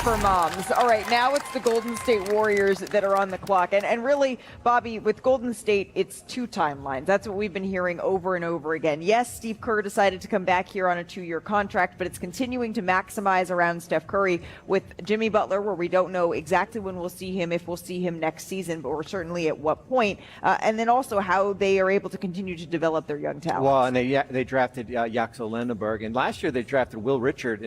for moms. All right, now it's the Golden State Warriors that are on the clock. And really, Bobby, with Golden State, it's two timelines. That's what we've been hearing over and over again. Yes, Steve Kerr decided to come back here on a 2-year contract, but it's continuing to maximize around Steph Curry with Jimmy Butler, where we don't know exactly when we'll see him, if we'll see him next season, but we're certainly at what point. And then also how they are able to continue to develop their young talent. Well, and they drafted Yaxel Lendeberg, and last year they drafted Will Richard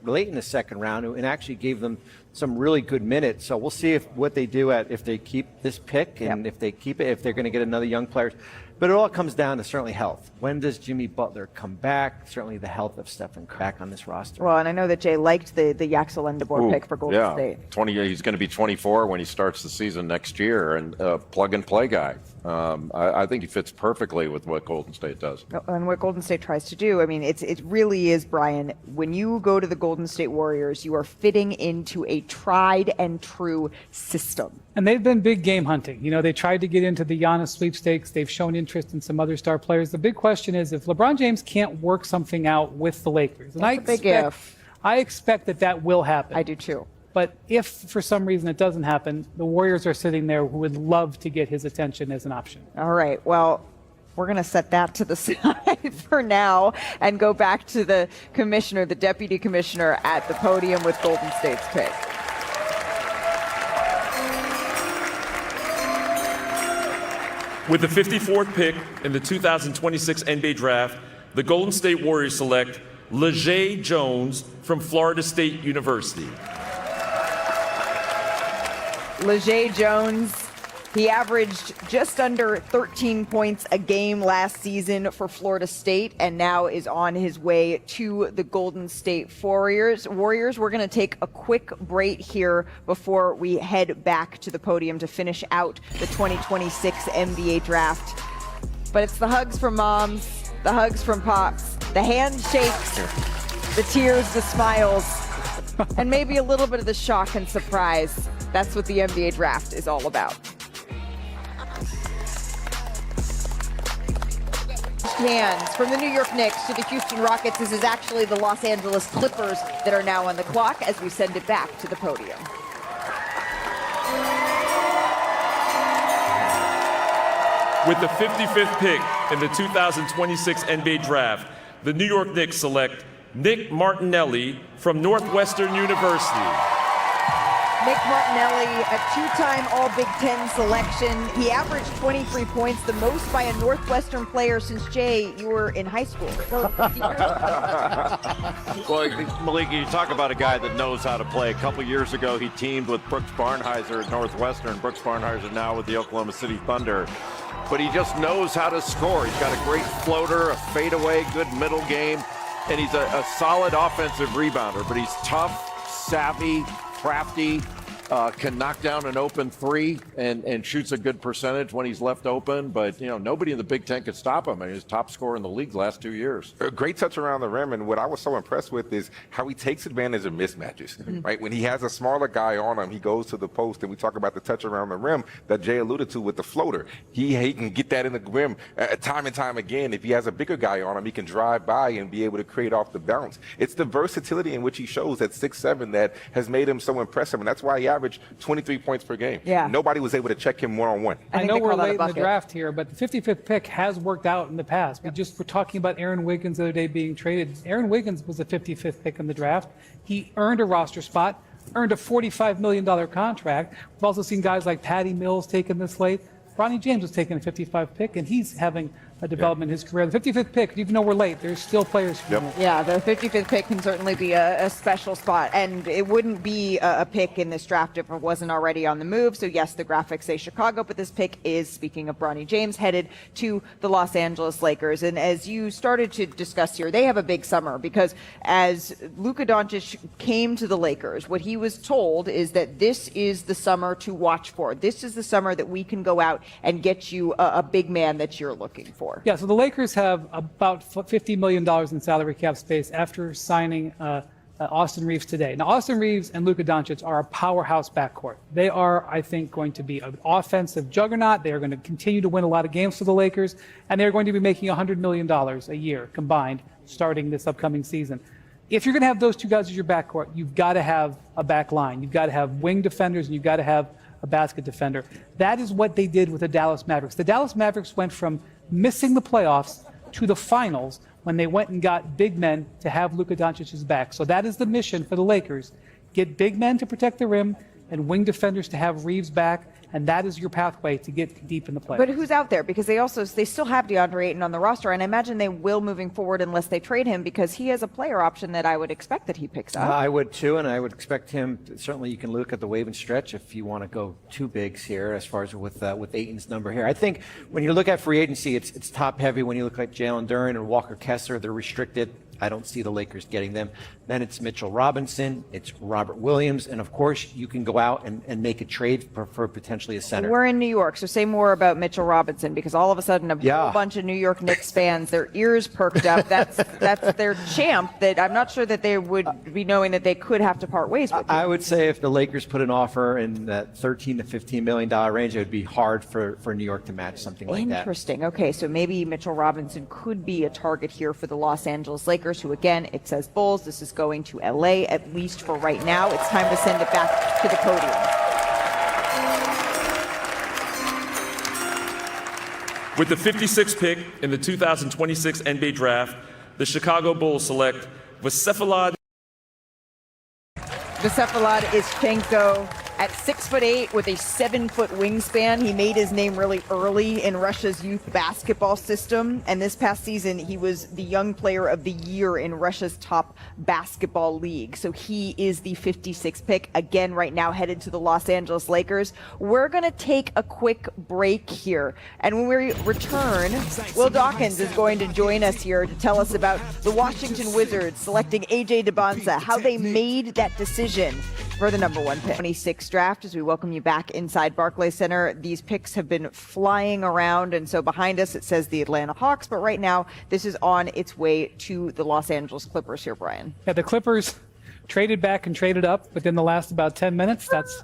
late in the second round, and actually gave them some really good minutes. So we'll see what they do if they keep this pick, and if they keep it, if they're going to get another young player. But it all comes down to certainly health. When does Jimmy Butler come back? Certainly the health of Stephen Curry back on this roster. Well, and I know that Jay liked the Yaxel Lendeborg pick for Golden State. He's going to be 24 when he starts the season next year, and plug-and-play guy. I think he fits perfectly with what Golden State does. And what Golden State tries to do. I mean, it really is, Brian, when you go to the Golden State Warriors, you are fitting into a tried-and-true system. And they've been big game hunting. You know, they tried to get into the Giannis sweepstakes. They've shown interest in some other star players. The big question is if LeBron James can't work something out with the Lakers. And That's a big if. I expect that will happen. I do too. But if for some reason it doesn't happen, the Warriors are sitting there who would love to get his attention as an option. All right. Well, we're going to set that to the side for now and go back to the commissioner, the deputy commissioner at the podium with Golden State's pick. With the 54th pick in the 2026 NBA Draft, the Golden State Warriors select Leger Jones from Florida State University. Leger Jones, he averaged just under 13 points a game last season for Florida State and now is on his way to the Golden State Warriors. We're going to take a quick break here before we head back to the podium to finish out the 2026 NBA Draft. But it's the hugs from moms, the hugs from pops, the handshakes, the tears, the smiles, and maybe a little bit of the shock and surprise. That's what the NBA Draft is all about. Hands from the New York Knicks to the Houston Rockets. This is actually the Los Angeles Clippers that are now on the clock as we send it back to the podium. With the 55th pick in the 2026 NBA Draft, the New York Knicks select Nick Martinelli from Northwestern University. Nick Martinelli, a two-time All-Big Ten selection. He averaged 23 points, the most by a Northwestern player since, Jay, you were in high school. Well, Malika, you talk about a guy that knows how to play. A couple years ago, he teamed with Brooks Barnheiser at Northwestern. Brooks Barnheiser now with the Oklahoma City Thunder. But he just knows how to score. He's got a great floater, a fadeaway, good middle game, and he's a solid offensive rebounder. But he's tough, savvy, crafty, can knock down an open three and shoots a good percentage when he's left open. But, you know, nobody in the Big Ten could stop him. I mean, he's top scorer in the league the last 2 years. A great touch around the rim. And what I was so impressed with is how he takes advantage of mismatches, right? When he has a smaller guy on him, he goes to the post, and we talk about the touch around the rim that Jay alluded to with the floater. He can get that in the rim time and time again. If he has a bigger guy on him, he can drive by and be able to create off the bounce. It's the versatility in which he shows at 6'7" that has made him so impressive. And that's why he averaged 23 points per game. Yeah. Nobody was able to check him one-on-one. I know we're late in the draft here, but the 55th pick has worked out in the past. We just were talking about Aaron Wiggins the other day being traded. Aaron Wiggins was the 55th pick in the draft. He earned a roster spot, earned a $45 million contract. We've also seen guys like Patty Mills taken this late. Bronny James was taking a 55 pick, and he's having a development in his career. The 55th pick, even though we're late, there's still players. Yeah, the 55th pick can certainly be a special spot, and it wouldn't be a pick in this draft if it wasn't already on the move. So yes, the graphics say Chicago, but this pick is, speaking of Bronny James, headed to the Los Angeles Lakers. And as you started to discuss here, they have a big summer because as Luka Doncic came to the Lakers, what he was told is that this is the summer to watch for. This is the summer that we can go out and get you a big man that you're looking for. Yeah, so the Lakers have about $50 million in salary cap space after signing Austin Reeves today. Now, Austin Reeves and Luka Doncic are a powerhouse backcourt. They are, I think, going to be an offensive juggernaut. They are going to continue to win a lot of games for the Lakers, and they're going to be making $100 million a year combined starting this upcoming season. if you're going to have those two guys as your backcourt, you've got to have a back line. You've got to have wing defenders, and you've got to have a basket defender. That is what they did with the Dallas Mavericks. The Dallas Mavericks went from missing the playoffs to the finals when they went and got big men to have Luka Doncic's back. So that is the mission for the Lakers. Get big men to protect the rim and wing defenders to have Reeves back, and that is your pathway to get deep in the playoffs. But who's out there? Because they still have DeAndre Ayton on the roster, and I imagine they will moving forward unless they trade him, because he has a player option that I would expect that he picks up. I would too, and I would expect him. Certainly, you can look at the wave and stretch if you want to go two bigs here, as far as with Ayton's number here. I think when you look at free agency, it's top heavy. When you look at Jalen Duren and Walker Kessler, they're restricted. I don't see the Lakers getting them. Then it's Mitchell Robinson, it's Robert Williams, and of course you can go out and make a trade for potentially a center. We're in New York, so say more about Mitchell Robinson, because all of a sudden a whole bunch of New York Knicks fans, their ears perked up. That's their champ that I'm not sure that they would be knowing that they could have to part ways with. I would say if the Lakers put an offer in that $13 to $15 million range, it would be hard for New York to match something like that. Interesting. Okay, so maybe Mitchell Robinson could be a target here for the Los Angeles Lakers, who again, it says Bulls. This is going to LA, at least for right now. It's time to send it back to the podium. With the 56th pick in the 2026 NBA Draft, the Chicago Bulls select Vsefalad Ischenko at 6'8" with a 7-foot wingspan. He made his name really early in Russia's youth basketball system, and this past season he was the young player of the year in Russia's top basketball league. So he is the 56th pick, again right now headed to the Los Angeles Lakers. We're going to take a quick break here, and when we return, Will Dawkins is going to join us here to tell us about the Washington Wizards selecting AJ Debonsa, how they made that decision for the number one pick. 26th draft, as we welcome you back inside Barclays Center. These picks have been flying around, and so behind us it says the Atlanta Hawks, but right now this is on its way to the Los Angeles Clippers here, Brian. Yeah, the Clippers traded back and traded up within the last about 10 minutes. That's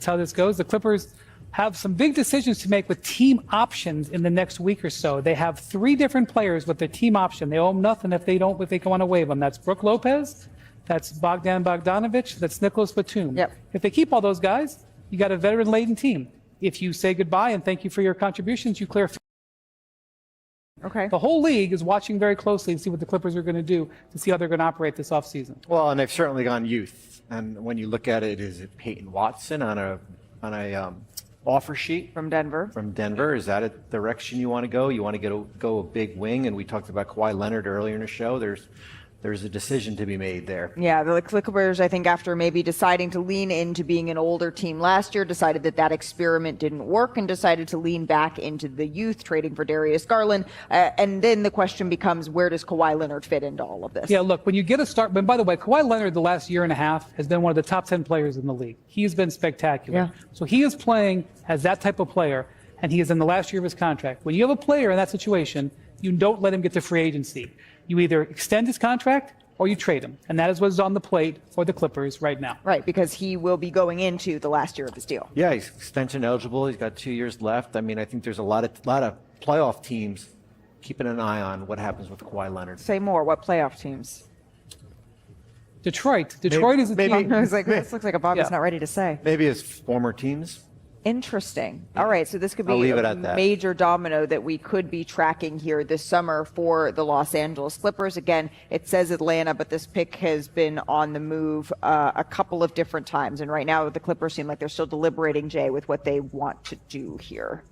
how this goes. The Clippers have some big decisions to make with team options in the next week or so. They have 3 different players with their team option. They owe them nothing if they want to waive them. That's Brook Lopez, that's Bogdan Bogdanovic, that's Nicholas Batum. Yep. If they keep all those guys, you got a veteran-laden team. If you say goodbye and thank you for your contributions, you clear. Okay. The whole league is watching very closely to see what the Clippers are going to do to see how they're going to operate this offseason. Well, and they've certainly gone youth. And when you look at it, is it Peyton Watson on a offer sheet From Denver. From Denver, is that a direction you want to go? You want to go a big wing, and we talked about Kawhi Leonard earlier in the show. There's a decision to be made there. Yeah, the Clippers, I think, after maybe deciding to lean into being an older team last year, decided that experiment didn't work and decided to lean back into the youth, trading for Darius Garland. And then the question becomes, where does Kawhi Leonard fit into all of this? Yeah, look, when you get a start, but by the way, Kawhi Leonard the last year and a half has been one of the top 10 players in the league. He's been spectacular. Yeah. So he is playing as that type of player, and he is in the last year of his contract. When you have a player in that situation, you don't let him get to free agency. You either extend his contract or you trade him. And that is what is on the plate for the Clippers right now. Right, because he will be going into the last year of his deal. Yeah, he's extension eligible. He's got 2 years left. I mean, I think there's a lot of playoff teams keeping an eye on what happens with Kawhi Leonard. Say more. What playoff teams? Detroit is a team. I was like, this looks like a Bob is not ready to say. Maybe his former teams. Interesting. All right, so this could I'll be leave it a at that. major domino that we could be tracking here this summer for the Los Angeles Clippers. Again, it says Atlanta, but this pick has been on the move a couple of different times. And right now, the Clippers seem like they're still deliberating, Jay, with what they want to do here.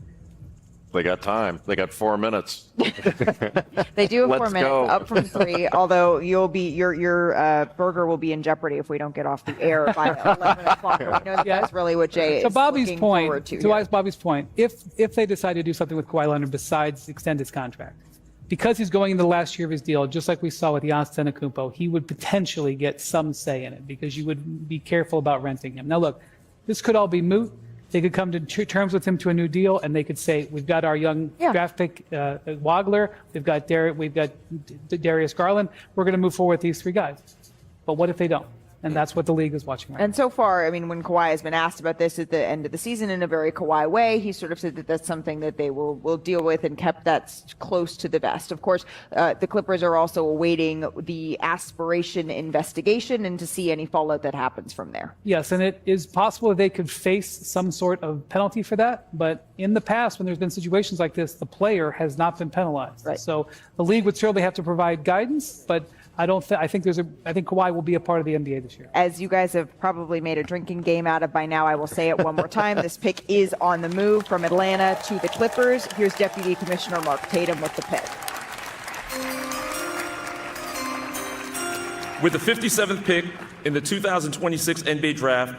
They got time. They got 4 minutes. They do have 4 Let's minutes, go. up from 3. Although your burger will be in jeopardy if we don't get off the air by 11 o'clock. We know that's really what Jay To is Bobby's looking point, forward to. to Bobby's point, if they decide to do something with Kawhi Leonard besides extend his contract, because he's going into the last year of his deal, just like we saw with Giannis Antetokounmpo, he would potentially get some say in it because you would be careful about renting him. Now, look, this could all be moot. They could come to terms with him to a new deal, and they could say, "We've got our young draft pick, Wagler. We've got Darius Garland. We're going to move forward with these 3 guys." But what if they don't? And that's what the league is watching right now. And so far, I mean, when Kawhi has been asked about this at the end of the season in a very Kawhi way, he sort of said that that's something that they will deal with and kept that close to the vest. Of course, the Clippers are also awaiting the aspiration investigation and to see any fallout that happens from there. Yes, and it is possible they could face some sort of penalty for that. But in the past, when there's been situations like this, the player has not been penalized. Right. So the league would certainly have to provide guidance, but I think Kawhi will be a part of the NBA this year. As you guys have probably made a drinking game out of by now, I will say it one more time. This pick is on the move from Atlanta to the Clippers. Here's Deputy Commissioner Mark Tatum with the pick. With the 57th pick in the 2026 NBA Draft,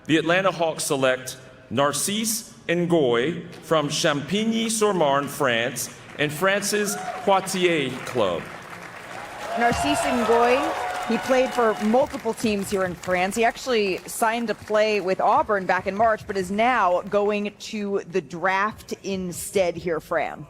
the Atlanta Hawks select Narcisse Ngoy from Champigny-sur-Marne, France, and France's Poitiers club. Narcisse Ngoy, he played for multiple teams here in France. He actually signed to play with Auburn back in March, but is now going to the draft instead here, Fran.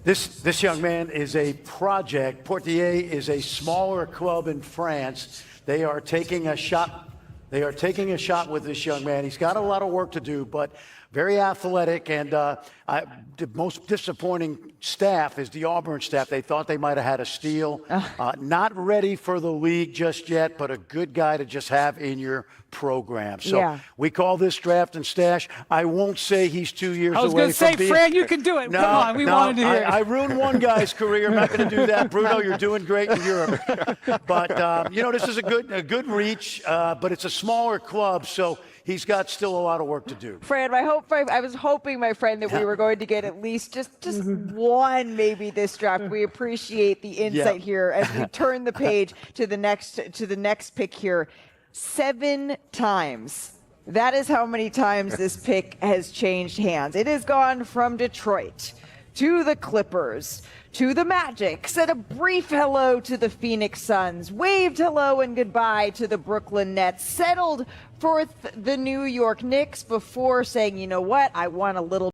This young man is a project. Poitiers is a smaller club in France. They are taking a shot. They are taking a shot with this young man. He's got a lot of work to do, but very athletic. And the most disappointing staff is the Auburn staff. They thought they might have had a steal. Not ready for the league just yet, but a good guy to just have in your program. So we call this draft and stash. I won't say he's 2 years away. I was going to say, being, Fran, you can do it. No, Come on, we wanted to hear it. I ruined one guy's career. I'm not going to do that. Bruno, you're doing great in Europe. But, this is a good reach, but it's a smaller club, so he's got still a lot of work to do. Fran, I was hoping, my friend, that we were going to get at least just one maybe this draft. We appreciate the insight here as we turn the page to the next pick here. 7 times. That is how many times this pick has changed hands. It has gone from Detroit to the Clippers to the Magic, said a brief hello to the Phoenix Suns, waved hello and goodbye to the Brooklyn Nets, settled for the New York Knicks before saying, you know what, I want a little